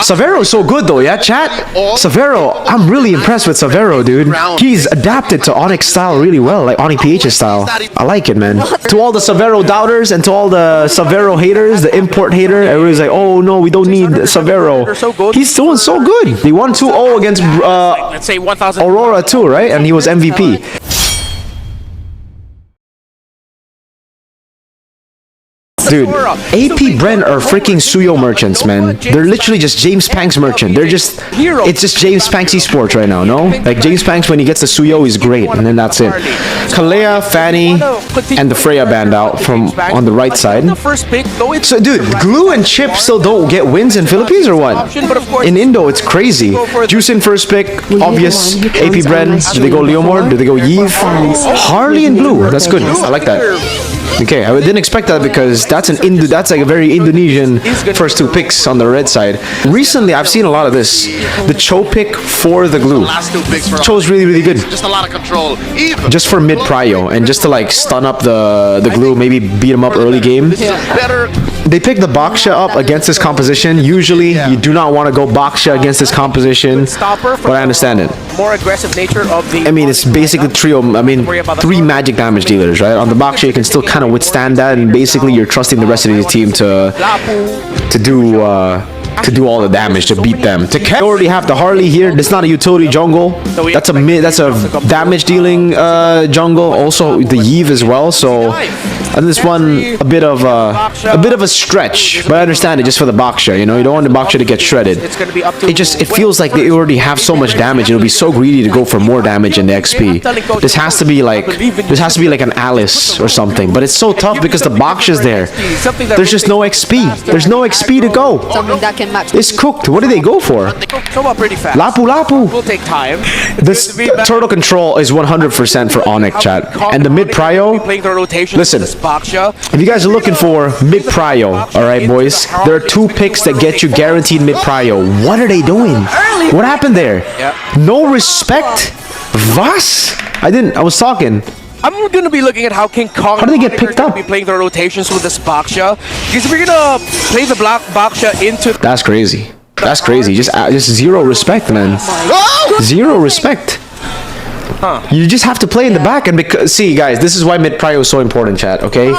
SAVERO is so good though, yeah, chat? SAVERO, I'm really impressed with SAVERO, dude. He's adapted to ONIC style really well, like ONIC PH's style. I like it, man. To all the SAVERO doubters and to all the SAVERO haters, the import hater, everybody's like, oh no, we don't need SAVERO. He's doing so good. He won 2-0 against Aurora too, right? And he was MVP. Dude, AP BREN are freaking Suyo merchants, man. They're literally just James Panks merchant. They're just, it's just James Panks esports right now, no? Like James Panks, when he gets the Suyo, he's great, and then that's it. Kalea, Fanny, and the Freya band out from on the right side. So, dude, Glue and Chip still don't get wins in Philippines or what? In Indo, it's crazy. Juicin first pick, obvious. AP BREN, do they go Leomord? Do they go Yves? Harley and Blue, that's good. I like that. Okay, I didn't expect that because that's like a very Indonesian first two picks on the red side. Recently, I've seen a lot of this. The Cho pick for the Glue. Cho's really, really good. Just a lot of control. Just for mid prio and just to like stun up the Glue, maybe beat him up early game. They pick the Baksha up against this composition. Usually, you do not want to go Baksha against this composition, but I understand it. More aggressive nature of the. I mean, it's basically three magic damage dealers, right? On the Baksha, you can still kind of withstand that, and basically you're trusting the rest of your team to do all the damage to beat them. You already have the Harley here. That's not a utility jungle. That's a damage dealing jungle. Also the Yves as well. So and this one a bit of a stretch, but I understand it just for the Baksha. You know, you don't want the Baksha to get shredded. It feels like they already have so much damage. It'll be so greedy to go for more damage in the XP. This has to be like an Alice or something. But it's so tough because the Baksha's there. There's just no XP. There's no XP to go. It's cooked. What do they go for? Lapu Lapu. Will take time. This turtle control is 100% for ONIC, chat. And the mid prio. Listen, if you guys are looking for mid prio, all right, boys, there are two picks that get you guaranteed mid prio. What are they doing? What happened there? No respect. Was? I was talking. I'm gonna be looking at how King Kong. How do they get picked up? Be playing the rotations with this Baksha, because we're gonna play the black Baksha into. That's crazy. That's crazy. Just zero respect, man. Zero respect. You just have to play in the back, and because see, guys, this is why mid prio is so important, chat. Okay,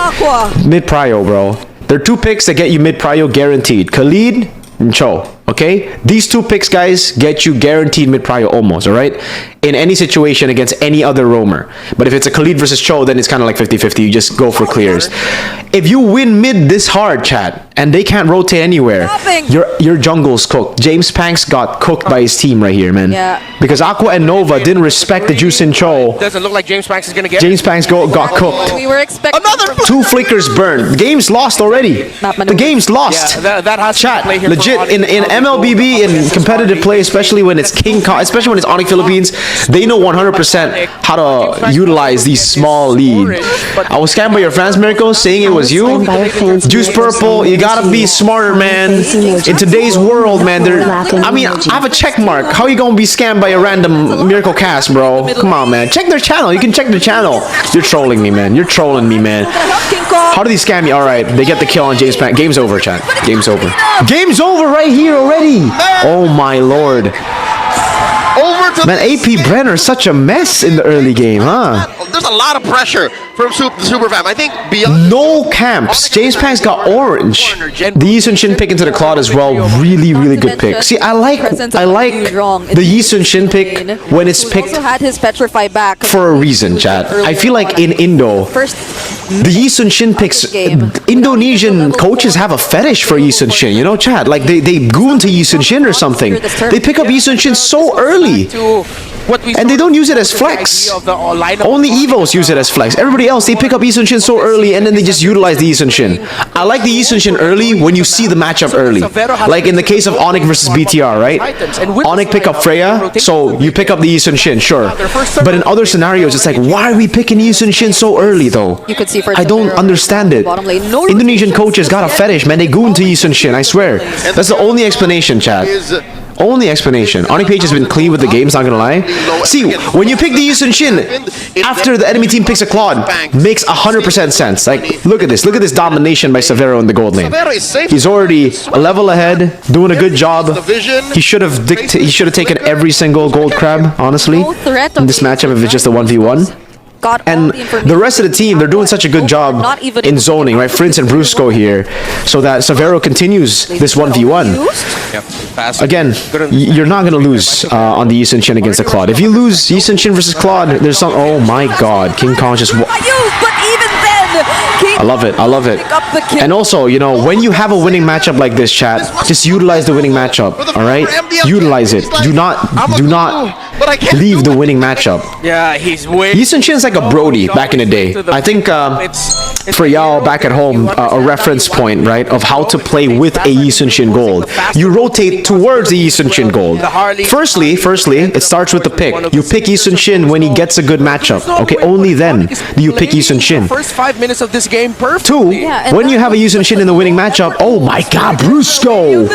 mid prio, bro. There are two picks that get you mid prio guaranteed: Khalid and Cho. Okay, these two picks, guys, get you guaranteed mid prio almost, all right, in any situation against any other roamer. But if it's a Khalid versus Cho, then it's kind of like 50-50. You just go for clears. If you win mid this hard, chat, and they can't rotate anywhere, your jungle's cooked. James Panks got cooked by his team right here, man. Because Aqua and Nova didn't respect the Juicin Cho. Doesn't look like James Panks is gonna get. James Panks got cooked. We were expecting another two flickers burned. The game's lost already. The game's lost. Yeah, that has chat. To play here Legit in Mlbb in competitive play, especially when it's especially when it's ONIC Philippines, they know 100% how to utilize these small lead. I was scammed by your fans, Mirko, saying it was you. Juice Purple, you gotta be smarter, man. In today's world, man, I mean, I have a check mark. How you gonna be scammed by a random Mirko cast, bro? Come on, man. Check their channel. You can check their channel. You're trolling me, man. You're trolling me, man. How do they scam me? All right, they get the kill on James Panks. Game's over, chat. Game's over. Game's over right here already. Oh my lord. Man, AP BREN are such a mess in the early game, huh? There's a lot of pressure from the Super Fam. I think beyond no camps. James Panks got orange. The Yi Sun-shin pick into the Claude as well. Really, really good pick. See, I like the Yi Sun-shin pick when it's picked for a reason, chat. I feel like in Indo, the Yi Sun-shin picks, Indonesian coaches have a fetish for Yi Sun-shin, you know, chat. Like they goon to Yi Sun-shin or something. They pick up Yi Sun-shin so early. And they don't use it as flex. Only Evos use it as flex. Everybody else, they pick up Yi Sun-shin so early and then they just utilize the Yi Sun-shin. I like the Yi Sun-shin early when you see the matchup early. Like in the case of ONIC versus BTR, right? ONIC pick up Freya, so you pick up the Yi Sun-shin, sure. But in other scenarios, it's like, why are we picking Yi Sun-shin so early though? I don't understand it. Indonesian coaches got a fetish, man. They goon to Yi Sun-shin, I swear. That's the only explanation, chat. Only explanation. ONIC PH has been clean with the games, not gonna lie. See, when you pick the Yi Sun-shin after the enemy team picks a Claude, makes 100% sense. Like, look at this. Look at this domination by Savero in the gold lane. He's already a level ahead, doing a good job. He should have taken every single gold crab, honestly, in this matchup if it's just a 1v1. And the rest of the team, they're doing such a good job in zoning, right? Prince and Brusco here, so that Savero continues this 1v1. Again, you're not gonna lose on the Yi Sun-shin against the Claude. If you lose Yi Sun-shin versus Claude, there's some. Oh my God, King Kong just. I love it. I love it. And also, you know, when you have a winning matchup like this, chat, just utilize the winning matchup. All right, utilize it. Do not leave the winning matchup. Yeah, he's way. Yi Sun-shin's like a Brody back in the day. I think for y'all back at home, a reference point, right, of how to play with a Yi Sun-shin gold. You rotate towards the Yi Sun-shin gold. Firstly, it starts with the pick. You pick Yi Sun-shin when he gets a good matchup. Okay, only then do you pick Yi Sun-shin. First 5 minutes of this game, perfect. 2, when you have a Yi Sun-shin in the winning matchup, oh my God, Brusco!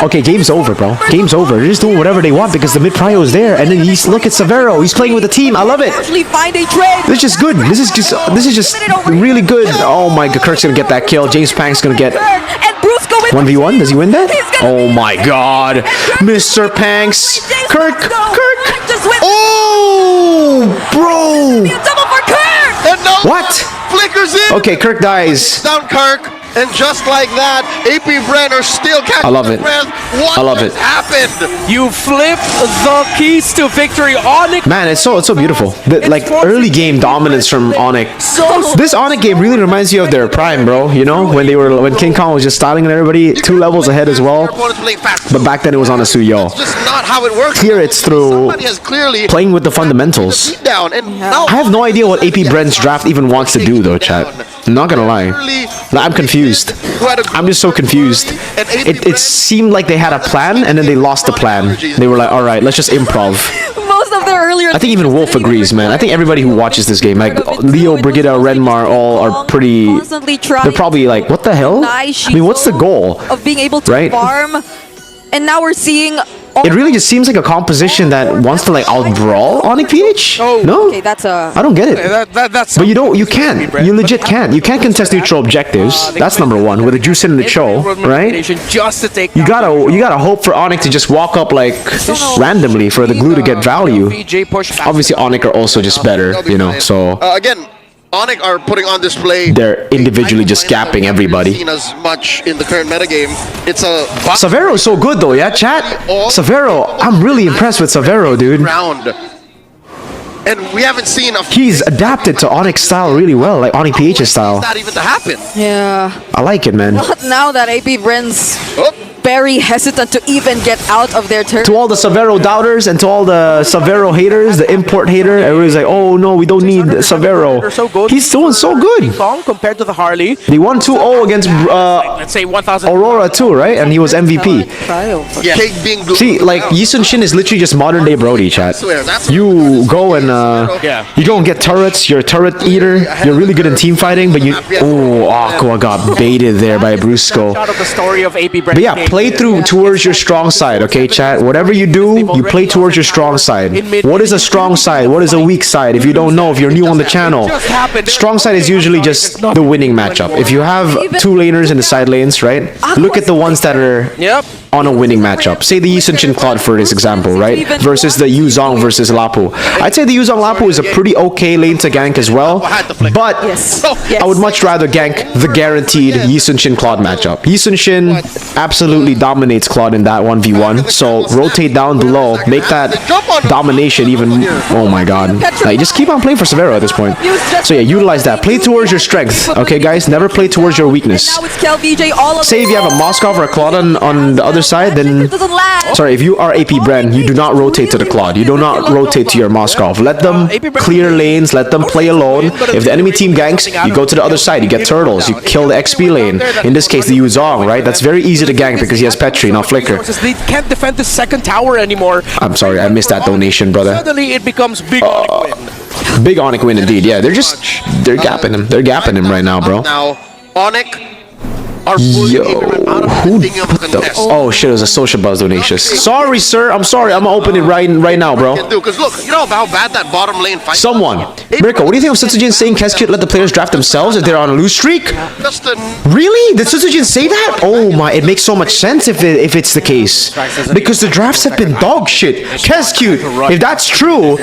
Okay, game's over, bro. Game's over. They're just doing whatever they want because the mid prio is there, and then look at Savero. He's playing with the team. I love it. This is just good. This is just really good. Oh my God, Kirk's gonna get that kill. James Pank's gonna get 1v1. Does he win that? Oh my God, Mr. Panks, Kirk. Oh, bro. What? Flickers in. Okay, Kirk dies. Down Kirk, and just like that, AP BREN are still catching. I love it. What I love it. happened? You flipped the keys to victory. ONIC. Man, it's so beautiful. The, like early game dominance from ONIC. This ONIC game really reminds you of their prime, bro. You know, when King Kong was just styling and everybody 2 levels ahead as well. But back then it was on a Suyo. It's just not how it works. Here it's through playing with the fundamentals. I have no idea what AP BREN's draft even wants to do though, chat. I'm not gonna lie. I'm confused. I'm just so confused. It seemed like they had a plan and then they lost the plan. They were like, all right, let's just improv. Most of their earlier. I think even Wolf agrees, man. I think everybody who watches this game, like Leo, Brigitte, Renmar, all are pretty. They're probably like, what the hell? I mean, what's the goal of being able to farm? And now we're seeing. It really just seems like a composition that wants to like outbrawl ONIC PH. No, okay, that's a. I don't get it. That's but you can't. You legit can't. You can't contest neutral objectives. That's number one. With a juice in the Cho, right? You gotta hope for ONIC to just walk up like randomly for the glue to get value. Obviously, ONIC are also just better, you know. So again, ONIC are putting on display. They're individually just gapping everybody. Seen as much in the current metagame. It's a Savero is so good though, yeah, chat. Savero, I'm really impressed with Savero, dude. And we haven't seen a. He's adapted to ONIC style really well, like ONIC PH's style. Not even to happen. Yeah. I like it, man. Not now that AP BREN's very hesitant to even get out of their turn. To all the Savero doubters and to all the Savero haters, the import hater, everybody's like, oh no, we don't need Savero. He's doing so good. Compared to the Harley. He won 2-0 against let's say 1,000 Aurora too, right? And he was MVP. Yeah. See, like Yi Sun-shin is literally just modern day Brody, chat. You go and get turrets. You're a turret eater. You're really good in team fighting, but Aqua got baited there by Brusco. But yeah, play towards your strong side, okay, chat? Whatever you do, you play towards your strong side. What is a strong side? What is a weak side? If you don't know, if you're new on the channel, strong side is usually just the winning matchup. If you have 2 laners in the side lanes, right? Look at the ones that are on a winning matchup. Say the Yi Sun-shin Claude for this example, right? Versus the Yuzong versus Lapu. I'd say the Yuzong Lapu is a pretty okay lane to gank as well, but I would much rather gank the guaranteed Yi Sun-shin Claude matchup. Yi Sun-shin absolutely dominates Claude in that 1v1, so rotate down below, make that domination even. Oh my God. Like, just keep on playing for Savero at this point. So yeah, utilize that. Play towards your strength, okay guys? Never play towards your weakness. Say if you have a Moskov or a Claude on the other side, then sorry, if you are AP BREN, you do not rotate to the Claude. You do not rotate to your Moskov. Let them clear lanes, let them play alone. If the enemy team ganks, you go to the other side, you get turtles, you kill the XP lane. In this case, the Yuzong, right? That's very easy to gank because he has Petri, not Flicker. They can't defend the second tower anymore. I'm sorry, I missed that donation, brother. Suddenly it becomes big ONIC win. Big ONIC win indeed. Yeah, they're gapping him. They're gapping him right now, bro. Now, ONIC are pulling Yo, AP BREN out of who the thing of put the... contest. Oh shit, it was a social buzz donation. Sorry, sir. I'm sorry. I'm gonna open it right now, bro. Because look, you know how bad that bottom lane fight. Someone. Mirko, what do you think of Sutsujin saying Keskit let the players draft themselves if they're on a lose streak? Just a Really? Did Sutsujin say that? Oh my, it makes so much sense if it's the case. Because the drafts have been dog shit. Keskit, if that's true,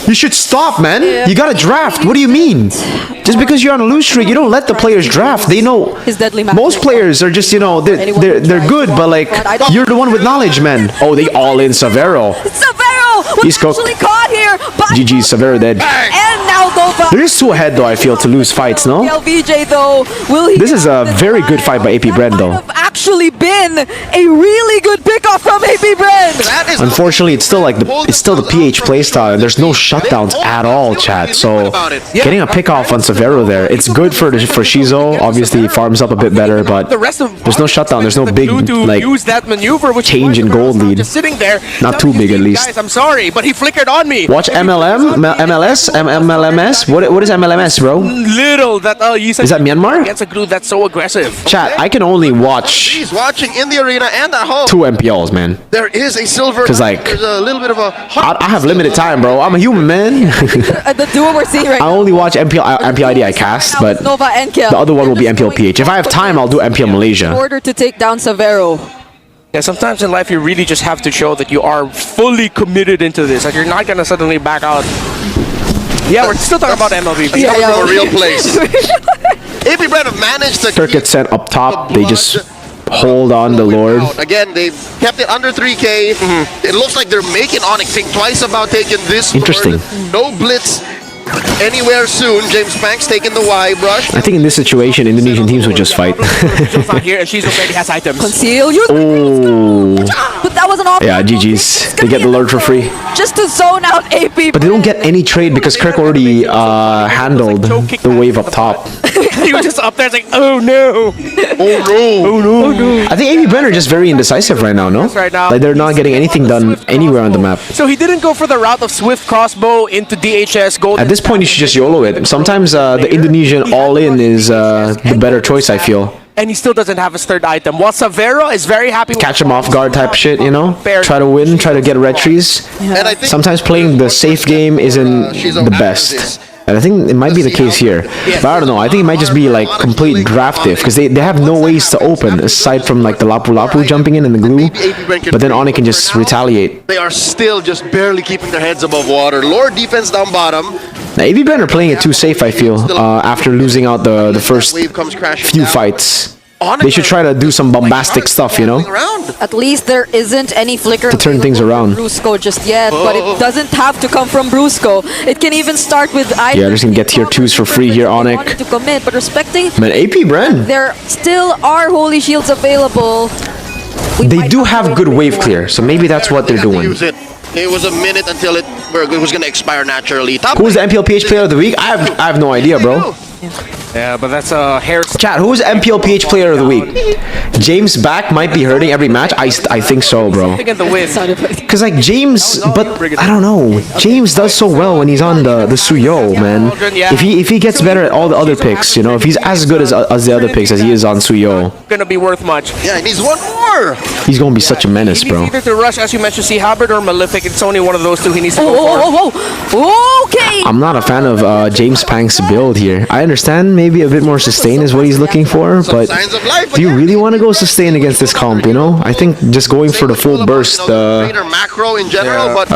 you should stop, man. You gotta draft. What do you mean? Just because you're on a lose streak, you don't let the players draft. They know. His deadly Most players are just, you know, they're good, but like, you're the one with knowledge, man. Oh, they all in Savero. Savero was He's cooked. actually caught here. GG, Savero dead. And now Nova. They're just too ahead, though, I feel, to lose fights, no? LVJ though, will he? This is a very good fight by AP BREN, though. That might have actually been a really good pickoff from AP BREN. that is Unfortunately, it's still like the PH playstyle, and there's no shutdowns at all, chat. So getting a pickoff on Savero there, it's good for Shizo. Obviously, he farms up a bit better, but The rest of there's no shutdown. There's no big like use that maneuver, which change in gold lead. Just sitting there. Not too big, at least. Guys, I'm sorry, but he flickered on me. Watch MLMS. What is MLMS, bro? Little that you said Is that Myanmar? against a group that's so aggressive. Chat, I can only watch He's watching in the arena and at home. 2 MPLs, man. There is a silver. 'Cause, like, there's a little bit of a. I have limited time, bro. I'm a human, man. The duo we're seeing right I now. only watch MPL I cast, but Nova and Kel. the other one will be They're just MPL PH. If I have time, I'll do MPL in Malaysia. order to take down Savero. Yeah, sometimes in life you really just have to show that you are fully committed into this. Like you're not gonna suddenly back out. Yeah, we're still talking about Mlbb. Coming from a real place. AP BREN have managed to Circuit sent up top. They just hold on the Lord. Again, they've kept it under 3K. It looks like they're making Onyx think twice about taking this. Interesting. Lord. No blitz anywhere soon. James Banks taking the Y brush. I think in this situation, Indonesian teams would just fight. She's not here, and she's already has items. Conceal, use Oh, but that was an option. yeah, GG's. They get the Lord for free. Just to zone out AP. But they don't get any trade because Kirk already handled the wave up top. He was just up there, it's like, oh no. Oh no. I think AP BREN are just very indecisive right now, no? Right now. Like they're not getting anything done anywhere on the map. So he didn't go for the route of Swift Crossbow into DHS Gold. At this point, you should just YOLO it. Sometimes the Indonesian all-in is the better choice, I feel. And he still doesn't have his third item. While Savero is very happy with Catch him off guard type shit, you know? Try to win, try to get red trees. And I think Sometimes playing the safe game isn't the best. And I think it might be the case here. But I don't know, I think it might just be like complete draftive because they have no ways to open aside from like the Lapu Lapu jumping in and the glue. But then Onyx can just retaliate. they are still just barely keeping their heads above water. Lord defense down bottom. Now, AP BREN are playing it too safe, I feel, after losing out the first Wave comes crashing few down. fights. Onyx They should try to do some bombastic stuff, you know? Around. At least there isn't any flicker To turn things available around. from Brusco just yet, but it doesn't have to come from Brusco. It can even start with either. Yeah, they're just gonna get tier 2s for free here, Onyx. Wanted to commit, but respecting, Man, AP BREN, there still are holy shields available. We they might do to have wait good a bit wave more. clear, so maybe that's what they're They have to doing. use it. It was a minute until it was going to expire naturally. Top Who's the MPL PH player of the week? I have no idea, bro. Yeah, but that's a hair. Chat, who's MPL PH player of the week? James back might be hurting every match. I think so, bro. Get the win. Cause like James, but I don't know. James does so well when he's on the Suyo, man. If he gets better at all the other picks, you know, if he's as good as the other picks as he is on Suyo, Gonna be worth much. Yeah, he needs one more. he's gonna be such a menace, bro. Either to rush, as you mentioned, see Halberd or Malefic. It's only one of those two he needs to go for. Oh, okay. I'm not a fan of James Pank's build here. I understand maybe a bit more sustain is what he's looking for, but Signs of life. do you again. really want to go sustain against this comp, you know? I think just going for the full burst, Greater macro in general, but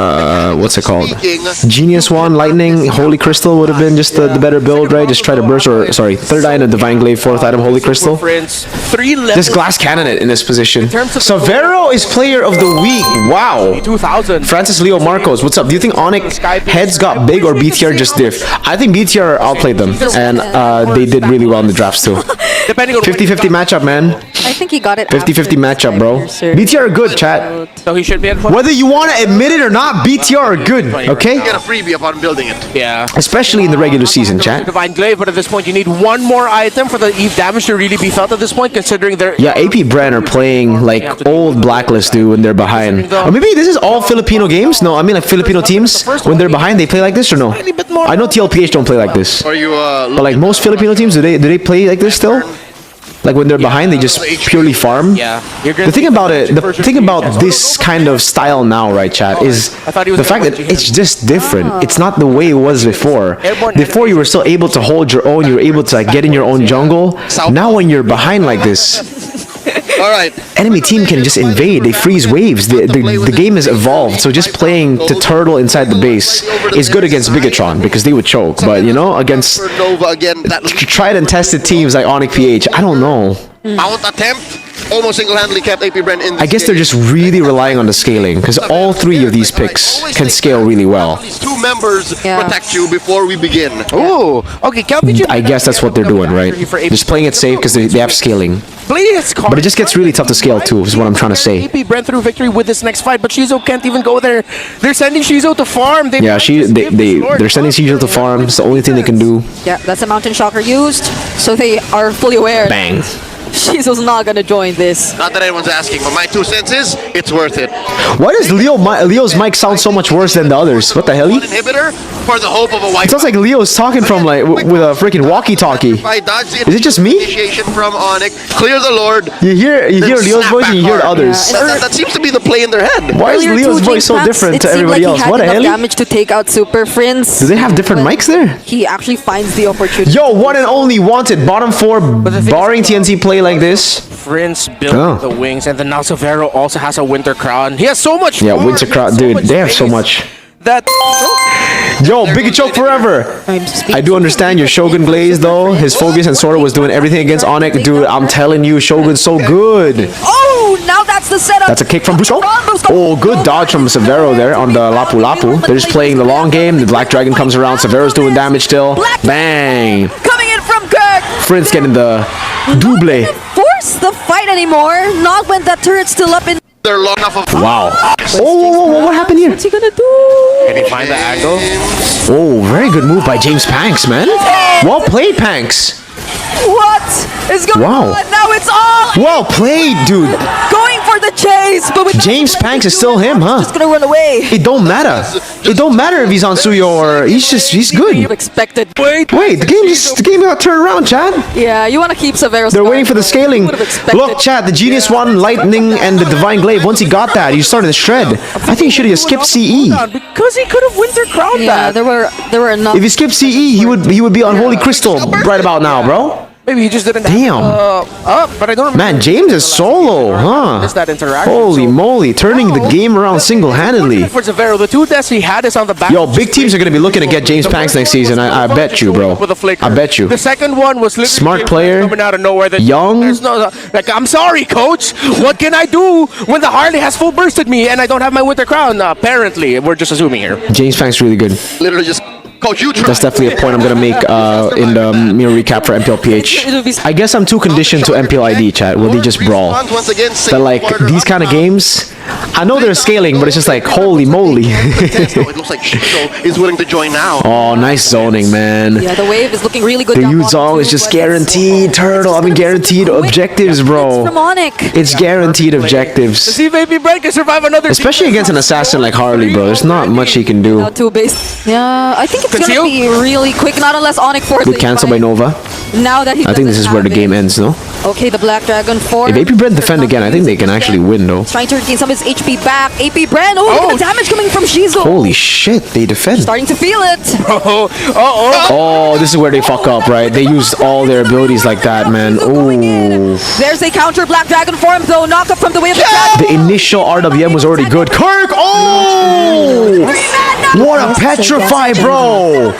what's it called? speaking, Genius Wand, Lightning, Holy Crystal would have been just the better build, right? Just try to burst, or sorry, third item Divine Glaive, fourth item Holy Crystal. Friends, 3 levels. Just Glass Cannon it in this position. terms of- Savero is player of the week. Wow. 2000. Francis Leo Marcos, what's up? Do you think Onyx heads got big or BTR just diff? I think BTR outplayed them, and they did really well in the drafts too. Depending on 50-50 matchup, man. I think he got it. 50-50 matchup, bro. BTR are good, chat. So he should be at Whether you want to admit it or not, BTR are good, okay? get a freebie upon building it. Yeah. Especially in the regular season, chat. Divine Glaive, but at this point you need one more item for the Eve damage to really be felt at this point, considering they're... Yeah, AP BREN are playing like old Blacklist do when they're behind. Or maybe this is all Filipino games? No, I mean like Filipino teams, when they're behind, they play like this or no? I know TLPH don't play like this. Are you But like most Filipino teams, do they play like this still? Like when they're behind, they just purely farm. Yeah. The thing about it, the thing about this kind of style now, right, chat, is the fact that it's just different. It's not the way it was before. Before you were still able to hold your own, you were able to like, get in your own jungle. Now when you're behind like this, All right. enemy team can just invade. They freeze waves. The game has evolved. So just playing to turtle inside the base is good against Bigatron because they would choke. But you know, against Nova again. That tried and tested teams like ONIC PH, I don't know. mount attempt almost single-handedly kept AP BREN in. I guess they're just really relying on the scaling because all three of these picks can scale really well. These two members protect you before we begin. Oh, okay. I guess that's what they're doing, right? Just playing it safe because they have scaling. But it just gets really tough to scale too, is what I'm trying to say. AP BREN through victory with this next fight, but Shizo can't even go there. They're sending Shizo to farm. Yeah, they're sending Shizo to farm. It's the only thing they can do. Yeah, that's a Mountain Shocker used, so they are fully aware. Bang. Shizo's not gonna join this. Not that anyone's asking, but my 2 cents is it's worth it. Why does Leo's mic sound so much worse than the others? What the hell? One inhibitor for the hope of a wipe. It sounds like Leo's talking from like with a freaking walkie-talkie. Is it just me? Initiation from ONIC. Clear the Lord. You hear Leo's voice and you hear the others. That seems to be the play in their head. Why is Earlier Leo's to voice so James different Packs, to it seemed everybody like else? he What the had hell? enough damage to take out Super Prince. Do they have different mics there? He actually finds the opportunity. Yo, one and only wanted. Bottom 4, barring TNC play like this. Prince built the wings, and then now SAVERO also has a Winter Crown. He has so much. Yeah, farm, Winter he has Crown, so dude. much They have so space. much. That Yo, Biggie Choke forever. I do understand your Shogun Glaze though. His Focus and Sora was doing everything against ONIC. Dude, I'm telling you, Shogun's so good. Oh, now that's the setup. That's a kick from Brusco. Oh, good dodge from SAVERO there on the Lapu Lapu. They're just playing the long game. The Black Dragon comes around. SAVERO's doing damage still. Bang. Coming in from Kirk. Prince getting the double. Force the fight anymore. Not when that turret's still up in. They're long enough of. Wow. Oh, what happened here? What's he gonna do? can he find the angle? Oh, very good move by James Panks, man. Well played, Panks. What is going Wow. on? Now it's all Well played, dude. going for the chase, but with James Panks is still him, huh? just gonna run away. It don't matter. It don't matter if he's on Suyo or he's good. Expected. Wait, the game got turned around, Chad. Yeah, you want to keep Savero's. They're waiting for the scaling. Look, Chad, the Genius One, Lightning, and the Divine Glaive. Once he got that, he started to shred. I think he should have skipped CE. Because he could have Winter Crowned Yeah, that. there were enough. If he skipped CE, he would be on Holy Crystal right about now, bro. Maybe he just didn't. Damn. But I don't remember. Man, James is solo, huh? Missed that interaction. Holy so- moly, turning the game around single-handedly. For SAVERO, the 2 deaths he had is on the back. Yo, big teams are going to be looking to get James Panks next season. I bet you, bro. I bet you. The second one was literally Smart player, coming out of nowhere. That young. There's no, like, I'm sorry, coach. What can I do when the Harley has full bursted me and I don't have my Winter Crown? Apparently, we're just assuming here. James Panks really good. Literally just. Coach, you try. That's definitely a point I'm gonna make in the mirror recap for MPLPH. I guess I'm too conditioned to MPLID, chat. Will they just brawl? Once again, That like these kind of games, I know they're scaling, but it's just like holy moly. It looks like Shizo is willing to join now. Oh, nice zoning, man. Yeah, the wave is looking really good. The down Yuzong bottom is too, just but guaranteed turtle. I mean guaranteed objectives, it's bro. from ONIC. It's guaranteed objectives. See if AP BREN can survive another. Especially against an assassin like Harley, bro. There's not much he can do. Now 2 base. Yeah, I think it's Conceal? gonna be really quick. Not unless ONIC forces. Good cancel by Nova. Now that he I think this is doesn't where the have game it. ends, no? Okay, the Black Dragon 4. If AP BREN defend again, I think they can actually win, though. Trying to regain some of his HP back. AP BREN. Oh, look at the damage coming from Shizo. Holy shit, they defend. Starting to feel it. Oh, this is where they fuck up, right? They used all their abilities like that, man. Going in. Ooh. There's a counter Black Dragon form, though. Knock up from the way of the dragon. The initial RWM was already good. Kirk! Oh! What a petrify, bro!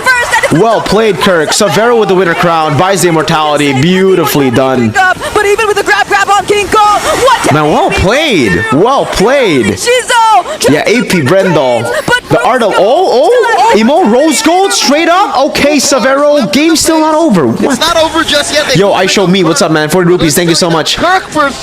Well played, Kirk. SAVERO with the Winter Crown. Buys the immortality. Beautifully done. But even with the grab on King Kong, what? Man, well played. Well played. Shizo. Yeah, AP BREN though. The art of Emo Rose Gold straight up. Okay, SAVERO. Game's still not over. It's What? not over just yet. Yo, I show me. What's up, man? 40 rupees. Thank you so much.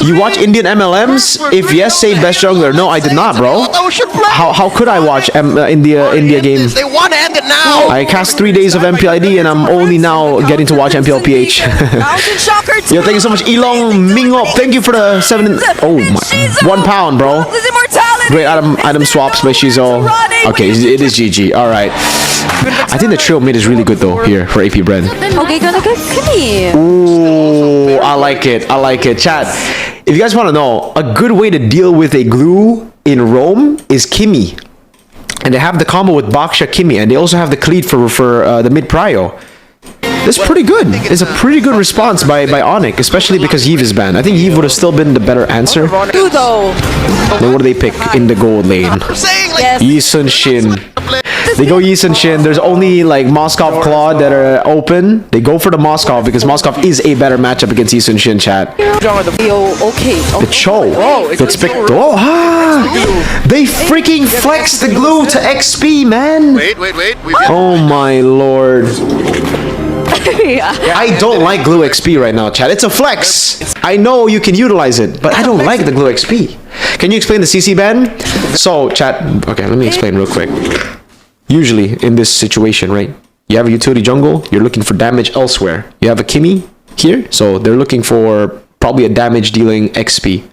You watch Indian MLMs? If yes, say best jungler. No, I did not, bro. How could I watch India game? They want to end it now. I cast 3 days of MPID and I'm only now getting to watch MPLPH. Mountain Shocker. Yo, thank you so much, Elong Mingo. Thank you for the 7. Oh my, £1, bro. His immortality. Great item swaps by Shizo. Okay, it is GG. All right. I think the trio mid is really good though here for AP BREN. Okay, gonna go Kimmy. Ooh, I like it. I like it. Chat, if you guys want to know, a good way to deal with a glue in Rome is Kimmy. And they have the combo with Baksha Kimmy, and they also have the cleat for the mid prio. That's pretty good. It's a pretty good response by ONIC, especially because Yves is banned. I think Yves would have still been the better answer. Two though. Then what do they pick in the gold lane? Yes. Yi Sun-shin. They go Yi Sun-shin. There's only like Moskov Claude that are open. They go for the Moskov because Moskov is a better matchup against Yi Sun-shin, chat. Okay. The Cho. Let's pick. Oh, they freaking flex the glue to XP, man. Wait. Oh my lord. I don't like glue XP right now, chat. It's a flex. I know you can utilize it, but I don't like the glue XP. Can you explain the CC ban? So, chat. Okay, let me explain real quick. Usually, in this situation, right? You have a utility jungle. You're looking for damage elsewhere. You have a Kimmy here, so they're looking for probably a damage dealing XP.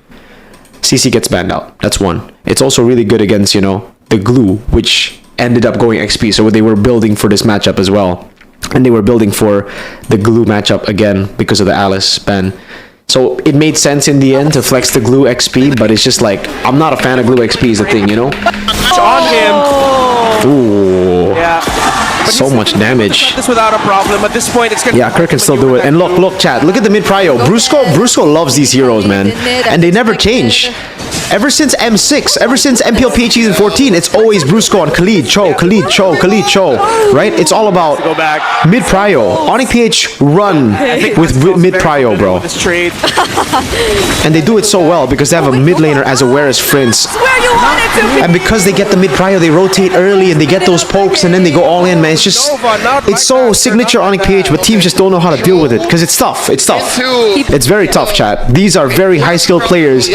CC gets banned out. That's one. It's also really good against, you know, the glue, which ended up going XP. So they were building for this matchup as well. And they were building for the glue matchup again because of the Alice ban. So it made sense in the end to flex the glue XP, but it's just like, I'm not a fan of glue XP is the thing, you know? It's on him. Ooh. Yeah. So much damage. This without a problem. At this point, it's gonna. Yeah, Kirk can still do it. And look, chat. Look at the mid prio. Brusco loves these heroes, man, and they never change. Ever since M6, ever since MPL PH season 14, it's always Brusco on Khalid, Cho, right? It's all about mid prio. ONIC PH run with mid prio, bro. This trade. And they do it so well because they have a mid laner as aware as Prince. And because they get the mid prio, they rotate early and they get those pokes and then they go all in, man. It's just, it's so signature ONIC PH, but teams just don't know how to deal with it because it's tough. It's tough. It's very tough, chat. These are very high skilled players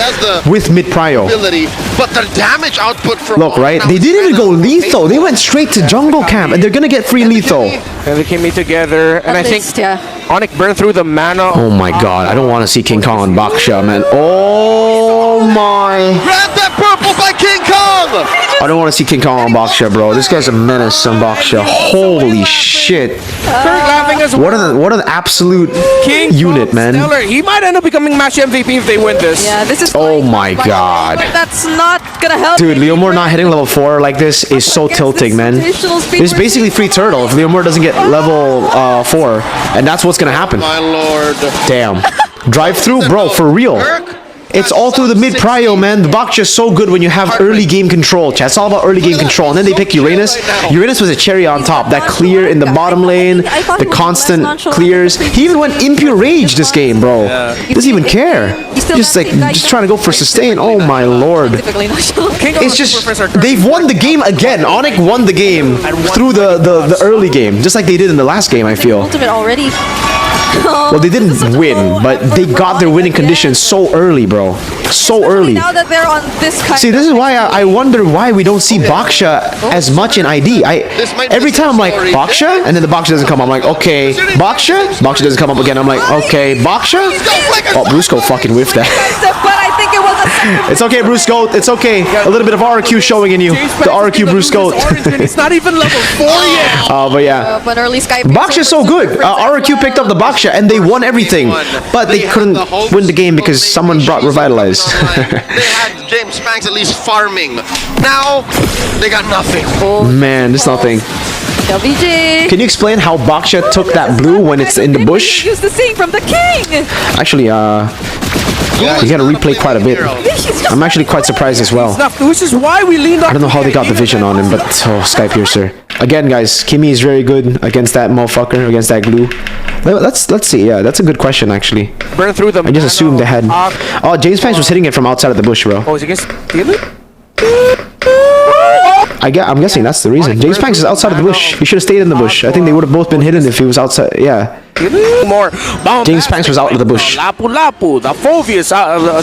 with mid prio. But the damage output from look, right? They didn't even go lethal. They went straight to jungle camp, and they're gonna get free lethal. And they came together, and I think ONIC burned through the mana. Oh my god, I don't want to see King Kong on Baksha, man. Oh my. Grab that purple by King Kong! I don't want to see King Kong on Baksha, bro. This guy's a menace on Baksha. Holy shit. What an absolute King unit, man. Stellar. He might end up becoming match MVP if they win this. Yeah, this is. Oh my god. But that's not gonna help. Dude, Leomore not hitting level 4 like this is so tilting, man. It's basically free turtle if Leomore doesn't get level 4. And that's what's gonna happen. My lord. Damn. Drive through, bro, for real. It's all through the mid prio, man. The Baksha is so good when you have early game control, chat. It's all about early game control. And then they pick Uranus. Uranus was a cherry on top. That clear in the bottom lane, the constant clears. He even went impure rage this game, bro. Doesn't even care. Just trying to go for sustain. Oh my lord. It's just, they've won the game again. ONIC won the game through the early game, just like they did in the last game, I feel. Ultimate already. Well, they didn't win, but they got their winning conditions so early, bro. So early. Now that they're on this kind See, this is why I wonder why we don't see Baksha as much in ID. Every time I'm like, Baksha? And then the Baksha doesn't come. I'm like, okay, Baksha? Baksha doesn't come up again. I'm like, okay, Baksha? Oh, Brusco fucking whiffed that. But I think it was a It's okay, Brusco. It's okay. A little bit of RQ showing in you. The RQ Brusco. It's not even level 4 yet. But yeah. but early Sky Baksha's so good. RQ picked up the Baksha and they won everything. But they couldn't win the game because someone brought Revitalize. They had James Spanks at least farming. Now, they got nothing. Man, there's nothing. LBJ. Can you explain how Baksha took that blue when it's in the bush? Use the sing from the king. Actually, you gotta replay quite a bit. I'm actually quite surprised as well. Which is why we leaned on. I don't know how they got the vision on him, but Sky Piercer. Again, guys, Kimmy is very good against that motherfucker, against that glue. Let's see. Yeah, that's a good question actually. Burn through them. I just assumed they had. Oh, James Panks was hitting it from outside of the bush, bro. Oh, is it against Stealer? I'm guessing that's the reason. James Panks is outside of the bush. He should have stayed in the bush. I think they would have both been hidden if he was outside. Yeah. More. James Panks was out of the bush. Lapu, the Phobius,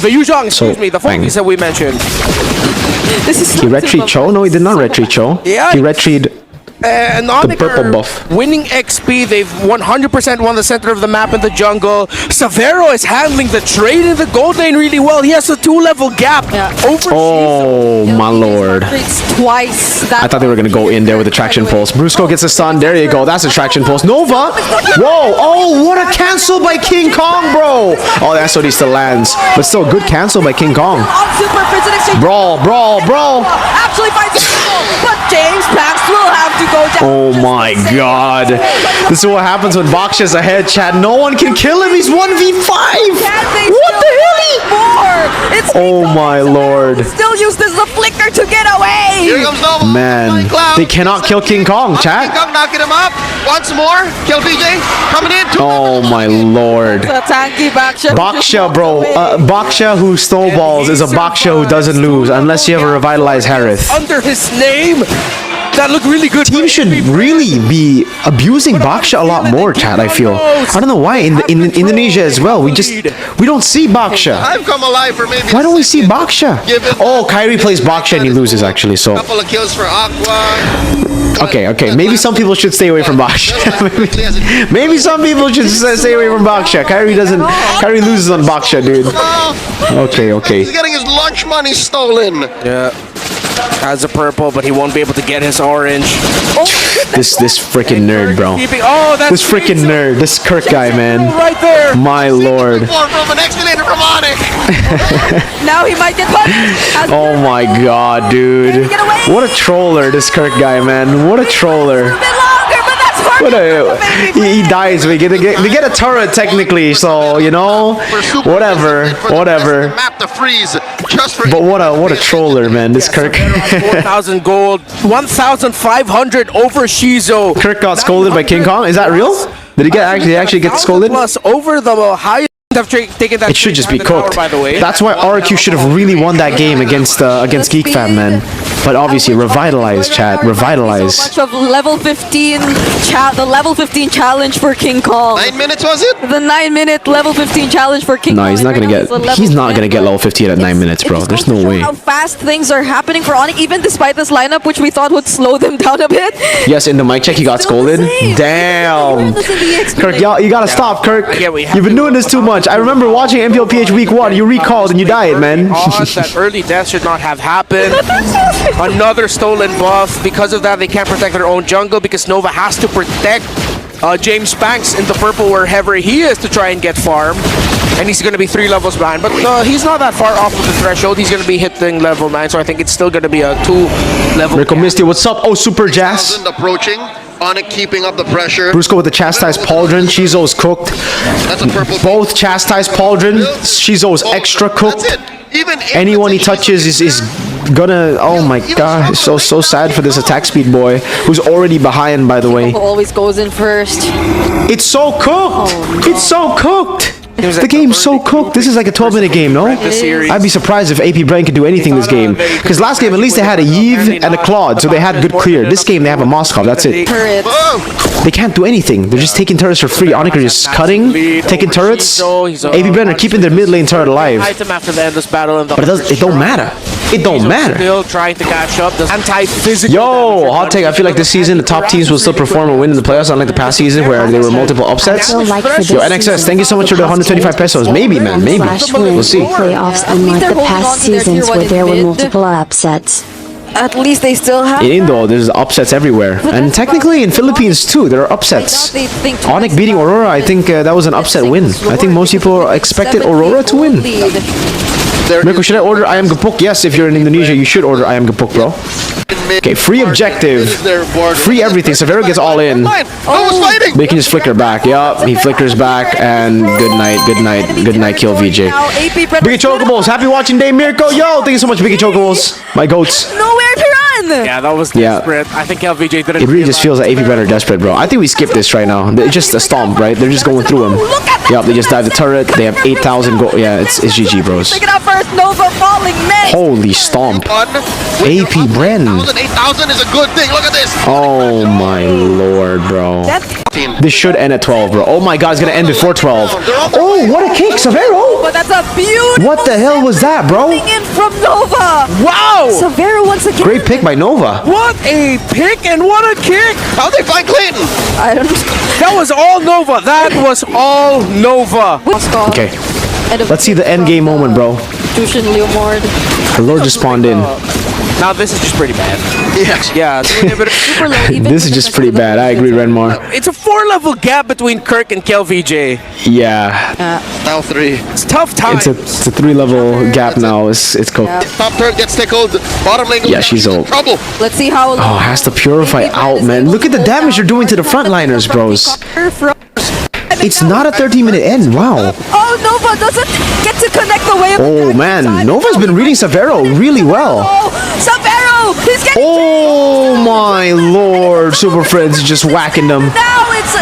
the Yuzhong, excuse me, the Phobius that we mentioned. This is He retreat Cho? No, he did not retreat Cho. Yeah. He retreat and Onyx purple are buff. winning XP. They've 100% won the center of the map in the jungle. SAVERO is handling the trade in the gold lane really well. He has a 2-level gap over Oh my lord. Twice. I thought they were gonna go in there with the traction pulse. Brusco gets a stun. There you go. That's a traction pulse. Nova. Whoa. Oh, what a cancel by King Kong, bro. Oh, the SOD still lands, but still good cancel by King Kong. Brawl. Actually finds it, but James Pax will have to go down. Oh my god. This is what happens when Baksha's ahead, chat. No one can kill him. He's 1v5. What the hell? Oh my lord. Still use this as a flicker to get away. Here comes Nova. Man, they cannot kill King Kong, chat. King Kong knocking him up. Once more. Kill VJ. Coming in. Oh my lord. The tanky Baksha. Baksha, bro. Baksha who snowballs is a Baksha who doesn't lose unless you have a revitalized Harith. under his name. That looked really good. Team should really be abusing Baksha a lot more, chat, I feel. I don't know why. In Indonesia as well, we don't see Baksha. I've come alive for maybe. Why don't we see Baksha? Oh, Kyrie plays Baksha and he loses actually, so. Couple of kills for Aqua. Okay. Maybe some people should stay away from Baksha. Maybe some people should stay away from Baksha. Kyrie loses on Baksha, dude. Okay. He's getting his lunch money stolen. Yeah. Has a purple, but he won't be able to get his orange. This freaking nerd, bro. This freaking nerd. This Kirk guy, man. Right there. My lord. From an escalator from Onyx. Now he might get punished. Oh my god, dude. What a troller, this Kirk guy, man. What a troller. He dies. We get a turret technically, so you know, whatever. Map to freeze just for. But what a troller, man. This Kirk. 4,000 gold, 1,500 over Shizo. Kirk got scolded by King Kong. Is that real? Did he actually get scolded? Plus over the highest. Taken that it should just be cooked. By the way. That's why RQ should have really won that game against Geek Fam, man. But obviously, revitalize, chat. Revitalize. So much of level 15 the level 15 challenge for King Kong. 9 minutes was it? The 9-minute level 15 challenge for King Kong. No, he's not gonna get. He's not gonna get level 15 at 9 minutes, bro. There's no way. How fast things are happening for Onyx, even despite this lineup, which we thought would slow them down a bit. Yes, in the mic check, he got scolded. Damn. Kirk, you gotta stop, Kirk. You've been doing this too much. I remember watching MPL PH week 1. You recalled and you died, man. That early death should not have happened. Another stolen buff. Because of that, they can't protect their own jungle because Nova has to protect James Banks in the purple wherever he is to try and get farm. And he's going to be 3 levels behind. But he's not that far off of the threshold. He's going to be hitting level 9. So I think it's still going to be a 2-level. Mirko Misty, what's up? Oh, Super Jazz. Approaching. Onyx keeping up the pressure. Brusco with the chastised pauldron. Shizo's cooked. That's a purple. Both chastised pauldron. Shizo's extra cooked. Anyone he touches is gonna. Oh my god, so sad for this attack speed boy who's already behind, by the way. Always goes in first. It's so cooked. It's so cooked. The game's so cooked. This is like a 12-minute game, no? I'd be surprised if AP BREN could do anything this game. Because last game, at least they had a Yves and a Claude, so they had good clear. This game, they have a Moskov, that's it. They can't do anything. They're just taking turrets for free. Onyx are just cutting, taking turrets. AP BREN are keeping their mid lane turret alive. But it don't matter. It don't matter. Still trying to catch up. Anti-physical. Yo, hot take. I feel like this season the top teams will still perform and win in the playoffs, unlike the past season where there were multiple upsets. Yo, NXS, thank you so much for the 125 pesos. Maybe, man, maybe. We'll see. Playoffs, unlike the past seasons where there were multiple upsets. At least they still have. In Indo, there's upsets everywhere, and technically in Philippines too, there are upsets. Onyx beating Aurora, I think that was an upset win. I think most people expected Aurora to win. Mirko, should I order I Am Gepuk? Yes, if you're in Indonesia, you should order I Am Gepuk, bro. Okay, free objective, free everything. SAVERO gets all in. But he can just flicker back. Yup, he flickers back, and good night, kill VJ. Biggie Chocobos, happy watching day, Mirko. Yo, thank you so much, Biggie Chocobos. My goats. Nowhere to run. Yeah, that was desperate. I think LVJ didn't. It really just feels like AP BREN are desperate, bro. I think we skip this right now. It's just a stomp, right? They're just going through him. Yup, they just dive the turret. They have 8,000 gold. Yeah, it's GG, bros. Pick it up first. Nova falling next. Holy stomp. AP BREN. 8,000 is a good thing. Look at this. Oh my lord, bro. This should end at 12, bro. Oh my god, it's gonna end before 12. Oh, what a kick, SAVERO. But that's a beautiful. What the hell was that, bro? In from Nova. Wow. SAVERO once once again. Great pick by Nova. What a pick and what a kick! How'd they find Clayton? I don't That was all Nova. That was all Nova. Okay. Let's see the end game moment, bro. Jushin Leomord. The Lord just spawned in. Now this is just pretty bad. Yes. Yeah, Super low, even This is just pretty bad. I agree, Renmar. it's a 4-level gap between Kirk and KelVJ. Yeah. Now 3. It's tough times. It's a 3-level gap now. It's cooked. Yeah. Top turret gets tickled. Bottom lane goes Yeah, she's in old. trouble. Let's see how Oh, has to purify out, man. Look at the damage you're doing to the frontliners, bros. It's not a 30-minute end. Wow. Oh, Nova doesn't get to connect the way of Oh, man. Nova's been reading Savero really well. Oh, Savero! He's getting Oh, my lord. Super Fred's just whacking them. now it's